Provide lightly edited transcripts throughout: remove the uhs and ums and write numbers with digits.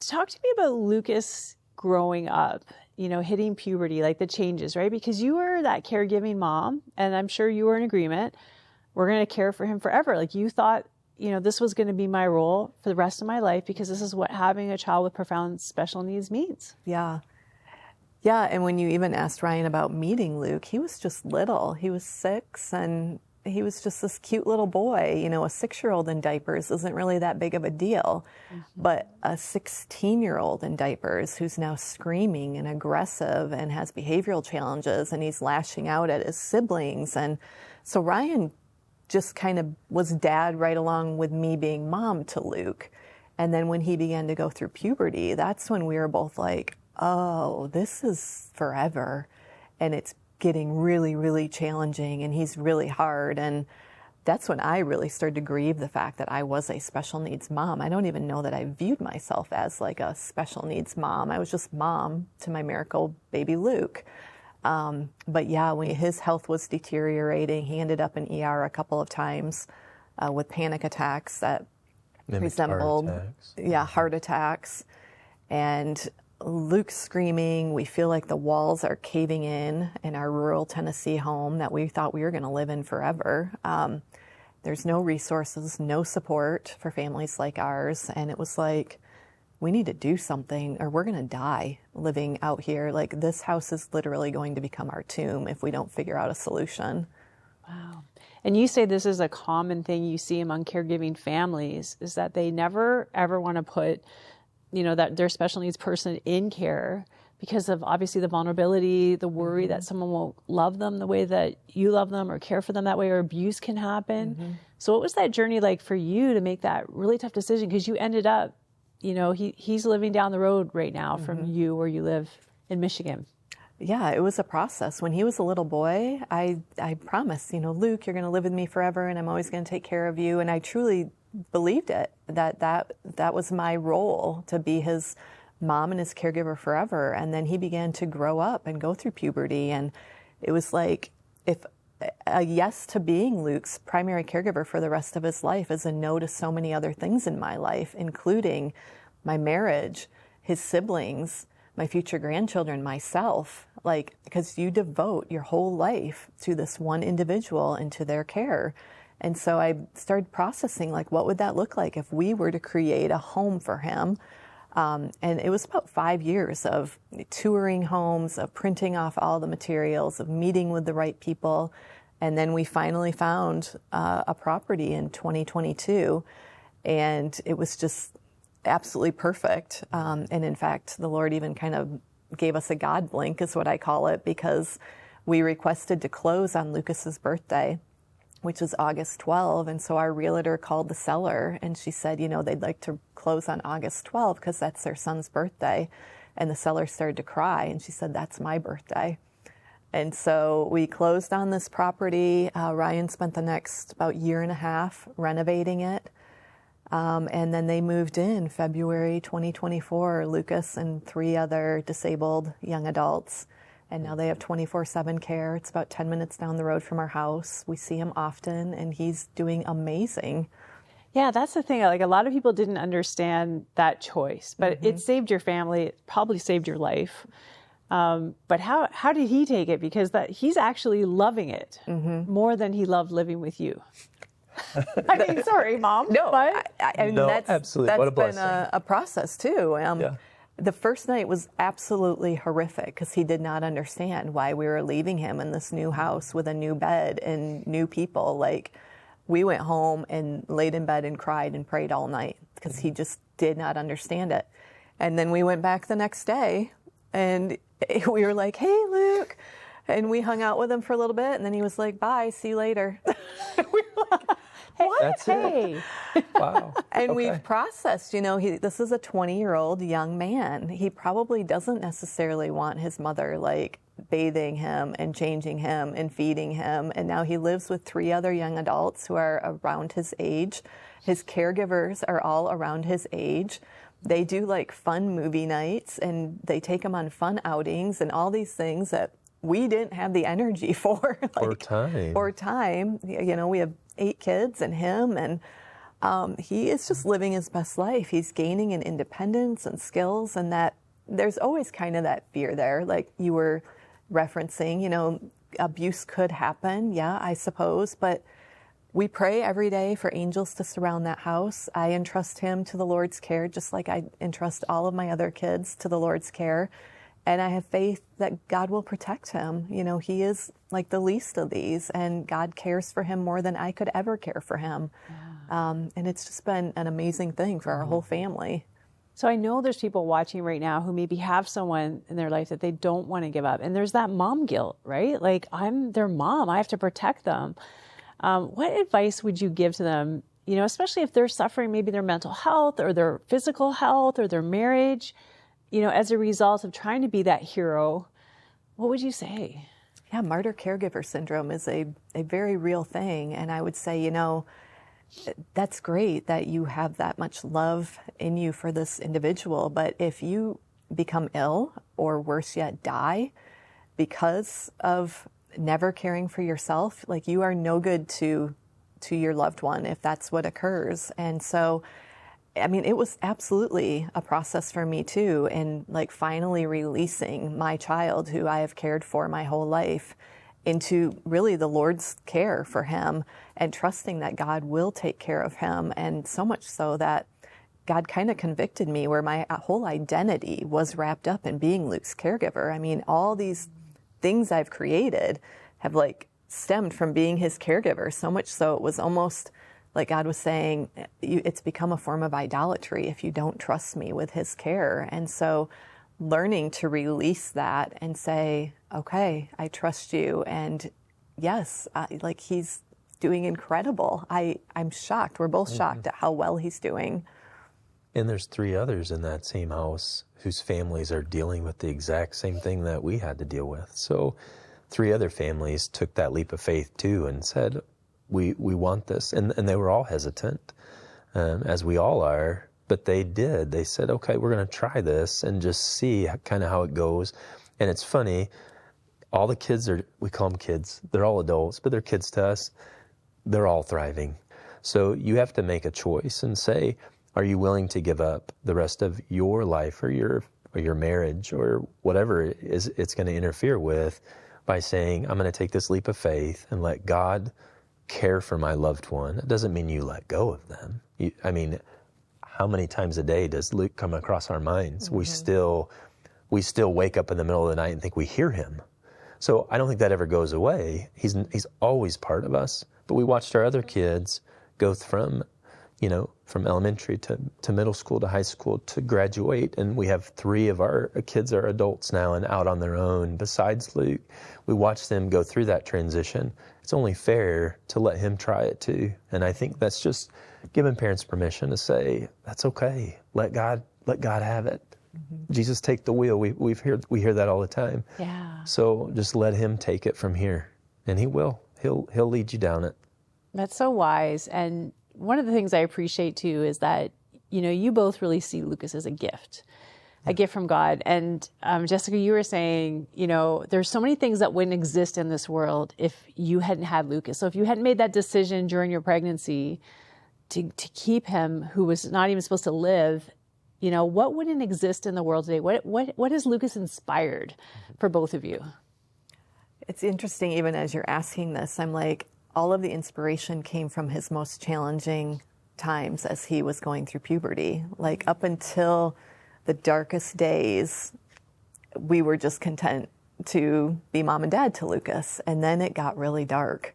talk to me about Lucas growing up, hitting puberty, like the changes, right? Because you were that caregiving mom, and I'm sure you were in agreement. We're going to care for him forever. Like you thought, this was going to be my role for the rest of my life because this is what having a child with profound special needs means. Yeah. Yeah, and when you even asked Ryan about meeting Luke, he was just little. He was 6, and he was just this cute little boy. A 6-year-old in diapers isn't really that big of a deal. Mm-hmm. But a 16-year-old in diapers who's now screaming and aggressive and has behavioral challenges, and he's lashing out at his siblings. And so Ryan just kind of was dad right along with me being mom to Luke. And then when he began to go through puberty, that's when we were both like, oh, this is forever. And it's getting really, really challenging, and he's really hard. And that's when I really started to grieve the fact that I was a special needs mom. I don't even know that I viewed myself as like a special needs mom. I was just mom to my miracle baby Luke. But yeah, when his health was deteriorating, he ended up in ER a couple of times with panic attacks that resembled heart attacks. And Luke's screaming. We feel like the walls are caving in our rural Tennessee home that we thought we were going to live in forever. There's no resources, no support for families like ours. And it was like, we need to do something or we're going to die living out here. Like, this house is literally going to become our tomb if we don't figure out a solution. Wow. And you say this is a common thing you see among caregiving families, is that they never, ever want to put, that their special needs person in care because of obviously the vulnerability, the worry that someone won't love them the way that you love them or care for them that way, or abuse can happen. Mm-hmm. So what was that journey like for you to make that really tough decision? Because you ended up, he's living down the road right now from you where you live in Michigan. Yeah, it was a process. When he was a little boy, I promised, Luke, you're going to live with me forever and I'm always going to take care of you. And I truly believed it, that was my role, to be his mom and his caregiver forever. And then he began to grow up and go through puberty. And it was like, if a yes to being Luke's primary caregiver for the rest of his life is a no to so many other things in my life, including my marriage, his siblings, my future grandchildren, myself, because you devote your whole life to this one individual and to their care. And so I started processing, what would that look like if we were to create a home for him? And it was about 5 years of touring homes, of printing off all the materials, of meeting with the right people. And then we finally found a property in 2022. And it was just absolutely perfect. And in fact, the Lord even kind of gave us a God blink, is what I call it, because we requested to close on Lucas's birthday, which is August 12. And so our realtor called the seller and she said, they'd like to close on August 12 because that's their son's birthday. And the seller started to cry and she said, that's my birthday. And so we closed on this property. Ryan spent the next about year and a half renovating it. And then they moved in February 2024, Lucas and 3 other disabled young adults. And now they have 24/7 care. It's about 10 minutes down the road from our house. We see him often, and he's doing amazing. Yeah, that's the thing. A lot of people didn't understand that choice, but it saved your family. It probably saved your life. But how did he take it? Because he's actually loving it more than he loved living with you. I mean, sorry, Mom. No, but I mean, no, that's absolutely. What a blessing. Been a process, too. The first night was absolutely horrific because he did not understand why we were leaving him in this new house with a new bed and new people. We went home and laid in bed and cried and prayed all night because he just did not understand it. And then we went back the next day and we were like, hey, Luke. And we hung out with him for a little bit and then he was like, bye, see you later. We were like, what? That's it. Wow. And we've processed, this is a 20-year-old young man. He probably doesn't necessarily want his mother bathing him and changing him and feeding him. And now he lives with 3 other young adults who are around his age. His caregivers are all around his age. They do fun movie nights and they take him on fun outings and all these things that we didn't have the energy for. Or time. We have 8 kids and him. And He is just living his best life. He's gaining in independence and skills, and that there's always kind of that fear there, like you were referencing, abuse could happen, yeah, I suppose, but we pray every day for angels to surround that house. I entrust him to the Lord's care, just like I entrust all of my other kids to the Lord's care. And I have faith that God will protect him. He is like the least of these, and God cares for him more than I could ever care for him. Yeah. And it's just been an amazing thing for our whole family. So I know there's people watching right now who maybe have someone in their life that they don't want to give up. And there's that mom guilt, right? Like, I'm their mom. I have to protect them. What advice would you give to them, especially if they're suffering maybe their mental health or their physical health or their marriage, as a result of trying to be that hero? What would you say? Yeah, martyr caregiver syndrome is a very real thing. And I would say, that's great that you have that much love in you for this individual. But if you become ill, or worse yet, die because of never caring for yourself, like, you are no good to your loved one if that's what occurs. And so, I mean, it was absolutely a process for me too, and like finally releasing my child, who I have cared for my whole life, into really the Lord's care for him, and trusting that God will take care of him. And so much so that God kind of convicted me, where my whole identity was wrapped up in being Luke's caregiver. I mean, all these things I've created have like stemmed from being his caregiver, so much so it was almost like God was saying, it's become a form of idolatry if you don't trust me with his care. And so learning to release that and say, okay, I trust you. And yes, like, he's doing incredible. I'm shocked. We're both shocked at how well he's doing. And there's 3 others in that same house whose families are dealing with the exact same thing that we had to deal with. So 3 other families took that leap of faith too and said, we want this. And they were all hesitant, as we all are. But they did. They said, okay, we're going to try this and just see kind of how it goes. And it's funny, all the kids we call them kids. They're all adults, but they're kids to us. They're all thriving. So you have to make a choice and say, are you willing to give up the rest of your life or your marriage or whatever it's going to interfere with, by saying, I'm going to take this leap of faith and let God care for my loved one? It doesn't mean you let go of them. How many times a day does Luke come across our minds? Mm-hmm. We still wake up in the middle of the night and think we hear him. So I don't think that ever goes away. He's always part of us. But we watched our other kids go from elementary to middle school to high school to graduate. And we have 3 of our kids are adults now and out on their own. Besides Luke, we watched them go through that transition. It's only fair to let him try it too. And I think that's just giving parents permission to say, that's okay. Let God have it. Mm-hmm. Jesus, take the wheel. We hear that all the time. Yeah. So just let him take it from here, and he will. He'll lead you down it. That's so wise. And one of the things I appreciate too is that, you both really see Lucas as a gift from God. And Jessica, you were saying, there's so many things that wouldn't exist in this world if you hadn't had Lucas. So if you hadn't made that decision during your pregnancy to keep him, who was not even supposed to live, what wouldn't exist in the world today? What has Lucas inspired for both of you? It's interesting, even as you're asking this, I'm like, all of the inspiration came from his most challenging times as he was going through puberty. Like, up until the darkest days, we were just content to be mom and dad to Lucas. And then it got really dark.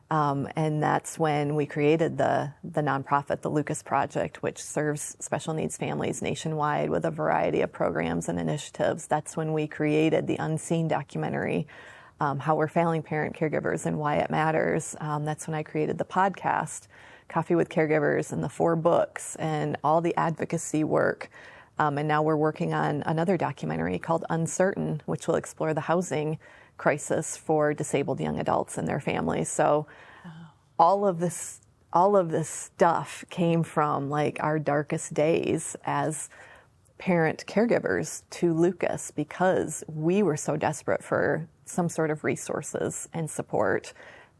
And that's when we created the nonprofit, the Lucas Project, which serves special needs families nationwide with a variety of programs and initiatives. That's when we created the Unseen documentary, How We're Failing Parent Caregivers and Why It Matters. That's when I created the podcast, Coffee with Caregivers, and the 4 books and all the advocacy work. And now we're working on another documentary called Uncertain, which will explore the housing crisis for disabled young adults and their families. So all of this stuff came from like our darkest days as parent caregivers to Lucas, because we were so desperate for some sort of resources and support.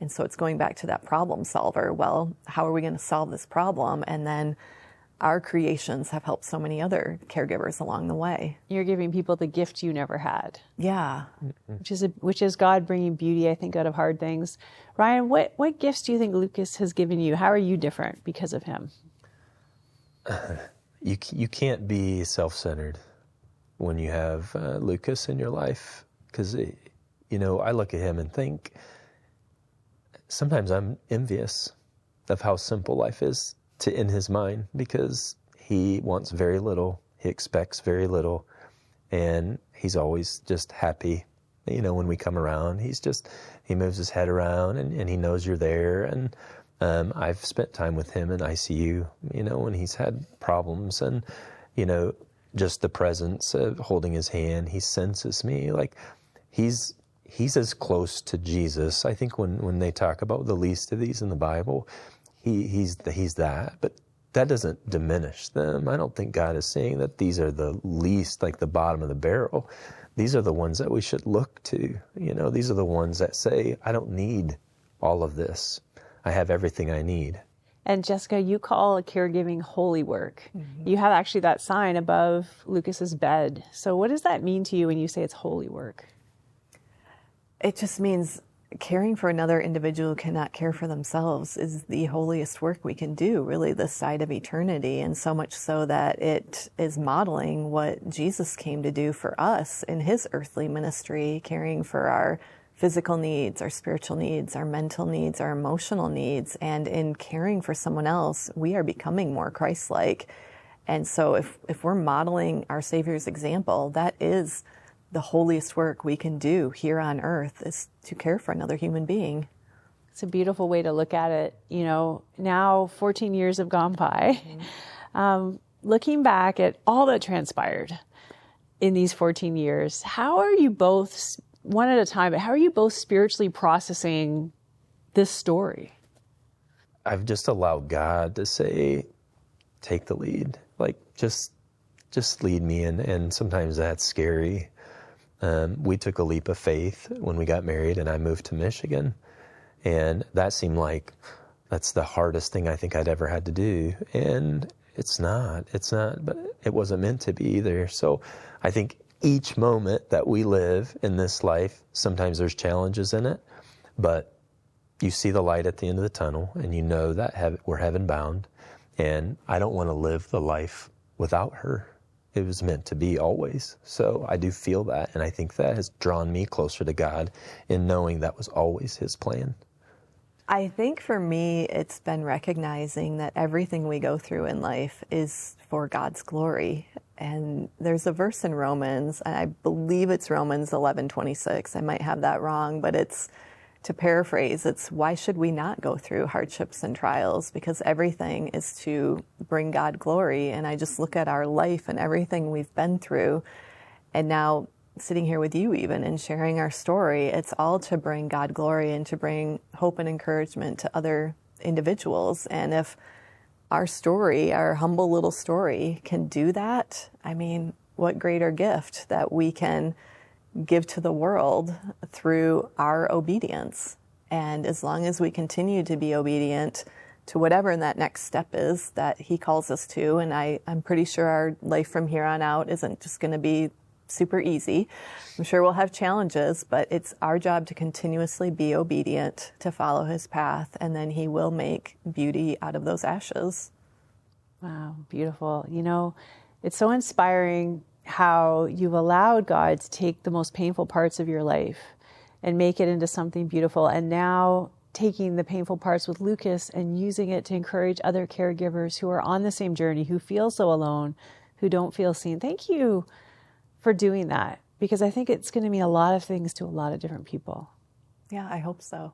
And so it's going back to that problem solver. Well, how are we going to solve this problem? And then our creations have helped so many other caregivers along the way. You're giving people the gift you never had. Yeah. Which is God bringing beauty, I think, out of hard things. Ryan, what gifts do you think Lucas has given you? How are you different because of him? You can't be self-centered when you have Lucas in your life, because, I look at him and think, sometimes I'm envious of how simple life is in his mind, because he wants very little, he expects very little, and he's always just happy. When we come around, he moves his head around and he knows you're there. And I've spent time with him in ICU, when he's had problems, and, just the presence of holding his hand, he senses me. Like, he's as close to Jesus. I think when they talk about the least of these in the Bible, he's that, but that doesn't diminish them. I don't think God is saying that these are the least, like the bottom of the barrel. These are the ones that we should look to. These are the ones that say, I don't need all of this. I have everything I need. And Jessica, you call a caregiving holy work. Mm-hmm. You have actually that sign above Lucas's bed. So what does that mean to you when you say it's holy work? It just means caring for another individual who cannot care for themselves is the holiest work we can do, really, this side of eternity, and so much so that it is modeling what Jesus came to do for us in his earthly ministry, caring for our physical needs, our spiritual needs, our mental needs, our emotional needs. And in caring for someone else, we are becoming more Christ-like. And so if we're modeling our Savior's example, that is the holiest work we can do here on earth, is to care for another human being. It's a beautiful way to look at it. Now 14 years have gone by. Mm-hmm. Looking back at all that transpired in these 14 years, how are you both, one at a time, but how are you both spiritually processing this story? I've just allowed God to say, take the lead. Like, just lead me. And sometimes that's scary. We took a leap of faith when we got married and I moved to Michigan. And that seemed like that's the hardest thing I think I'd ever had to do. And it's not, but it wasn't meant to be either. So I think each moment that we live in this life, sometimes there's challenges in it, but you see the light at the end of the tunnel and you know that we're heaven bound. And I don't want to live the life without her. It was meant to be always. So I do feel that. And I think that has drawn me closer to God in knowing that was always his plan. I think for me, it's been recognizing that everything we go through in life is for God's glory. And there's a verse in Romans, and I believe it's Romans 11:26. I might have that wrong, but it's, to paraphrase, it's, why should we not go through hardships and trials? Because everything is to bring God glory. And I just look at our life and everything we've been through, and now sitting here with you even and sharing our story, it's all to bring God glory and to bring hope and encouragement to other individuals. And if our story, our humble little story, can do that, I mean, what greater gift that we can give to the world through our obedience. And as long as we continue to be obedient to whatever that next step is that he calls us to, and I'm pretty sure our life from here on out isn't just going to be super easy. I'm sure we'll have challenges, but it's our job to continuously be obedient, to follow his path, and then he will make beauty out of those ashes. Wow, beautiful. It's so inspiring how you've allowed God to take the most painful parts of your life and make it into something beautiful. And now taking the painful parts with Lucas and using it to encourage other caregivers who are on the same journey, who feel so alone, who don't feel seen. Thank you for doing that, because I think it's going to mean a lot of things to a lot of different people. Yeah, I hope so.